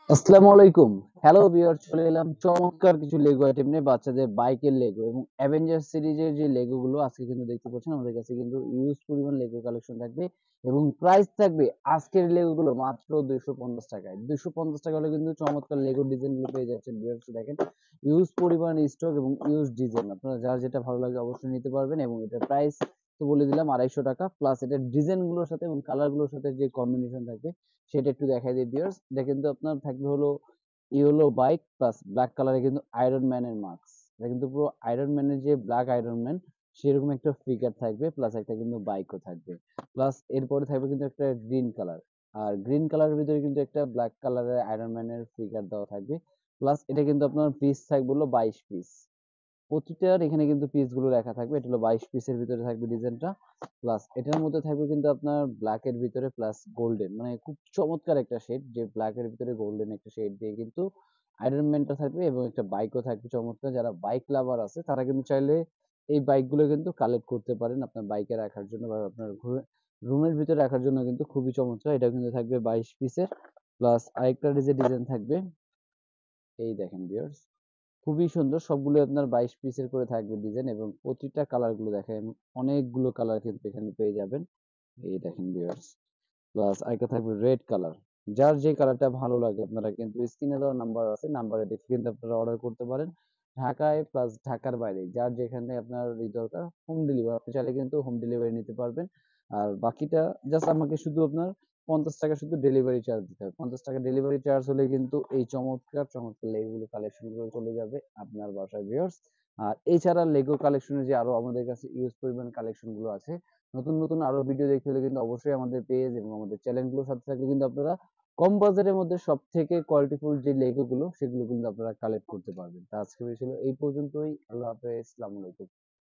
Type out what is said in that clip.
আসসালামু আলাইকুম। Hello viewer, চলে এলাম চমৎকার কিছু লেগো আইটেম নিয়ে, বাচ্চাদের বাইকের লেগো এবং অ্যাভেঞ্জার সিরিজের যে লেগো গুলো আজকে কিন্তু দেখতে পাচ্ছেন আমাদের কাছে কিন্তু ইউজ পরিমাণ লেগো কালেকশন থাকবে এবং প্রাইস থাকবে আজকের লেগো গুলো মাত্র 250 টাকায়। 250 টাকা হলে কিন্তু চমৎকার লেগো ডিজাইন গুলো পেয়ে যাচ্ছেন ভিউয়ার্স। দেখেন ইউজ পরিমাণ স্টক এবং ইউজ ডিজাইন, আপনারা যার যেটা ভালো লাগে অবশ্যই নিতে পারবেন এবং এটার প্রাইস তো বলে দিলাম 250 টাকা, প্লাস এটার ডিজাইন গুলোর সাথে এবং কালার গুলোর সাথে যে কম্বিনেশন থাকবে সেটা একটু দেখাই দিই ভিউয়ার্স। এটা কিন্তু আপনার থাকবে হলো ইয়েলো বাইক প্লাস ব্ল্যাক কালারে কিন্তু আয়রন ম্যানের মাস্ক। এটা কিন্তু পুরো আয়রন ম্যানের যে ব্ল্যাক আয়রন ম্যান সেরকম একটা ফিগার থাকবে, প্লাস একটা কিন্তু বাইকও থাকবে। প্লাস এরপরে থাকবে কিন্তু একটা গ্রিন কালার, আর গ্রিন কালারের ভিতরে কিন্তু একটা ব্ল্যাক কালারের আয়রন ম্যানের ফিগার দেওয়া থাকবে। প্লাস এটা কিন্তু আপনার পিস থাকবে হলো 22 পিস। প্রতিটার এখানে কিন্তু পিস গুলো লেখা থাকবে। এটা হলো 22 পিসের ভিতরে থাকবে ডিজাইনটা। প্লাস এটার মধ্যে থাকবে কিন্তু আপনার ব্ল্যাক এর ভিতরে প্লাস গোল্ডেন, মানে খুব চমৎকার একটা শেড, যে ব্ল্যাক এর ভিতরে গোল্ডেন একটা শেড দিয়ে কিন্তু আয়রন ম্যানটা থাকবে এবং একটা বাইকও থাকবে চমৎকার। যারা বাইক লাভার আছে তারা কিন্তু চাইলে এই বাইক গুলো কিন্তু কালেক্ট করতে পারেন আপনার বাইকে রাখার জন্য বা আপনার রুমের ভিতরে রাখার জন্য কিন্তু খুবই চমৎকার। এটা কিন্তু থাকবে 22 পিসের। প্লাস আরেকটা যে ডিজাইন থাকবে, এই দেখেন ভিউয়ার্স, খুবই সুন্দর। সবগুলো আপনার 22 পিসের করে থাকবে ডিজাইন এবং প্রতিটা কালার গুলো দেখেন, অনেকগুলো কালার কিন্তু এখানে পেয়ে যাবেন। এই দেখেন ভিউয়ার্স, প্লাস আরেকটা থাকবে রেড কালার। যার যে কালারটা ভালো লাগে আপনারা কিন্তু স্ক্রিনে দেওয়া নাম্বার আছে, নাম্বারে দেখে কিন্তু আপনারা অর্ডার করতে পারেন। ঢাকায় প্লাস ঢাকার বাইরে যার যেখানে আপনার দরকার হোম ডেলিভারি, আপনি চাইলে কিন্তু হোম ডেলিভারি নিতে পারবেন। আর বাকিটা জাস্ট আমাকে শুধু আপনার 50 টাকা শুধু ডেলিভারি চার্জ দিতে হবে। 50 টাকা ডেলিভারি চার্জ হলে কিন্তু এই চমৎকার চমৎকার লেগো কালেকশন গুলো চলে যাবে আপনার বাসায় ভিউয়ার্স। আর এছাড়া লেগো কালেকশনের যে আরো আমাদের কাছে ইউজ পরিমাণ কালেকশন গুলো আছে, নতুন নতুন আরো ভিডিও দেখতে হলে কিন্তু অবশ্যই আমাদের পেজ এবং আমাদের চ্যানেলগুলোর সাথে থাকলে কিন্তু আপনারা কম বাজারের মধ্যে সব থেকে কোয়ালিটিফুল যে লেগো গুলো সেগুলো কিন্তু আপনারা কালেক্ট করতে পারবেন। তা আজকে ছিল এই পর্যন্তই। আল্লাহ হাফেজ, আসসালামু আলাইকুম।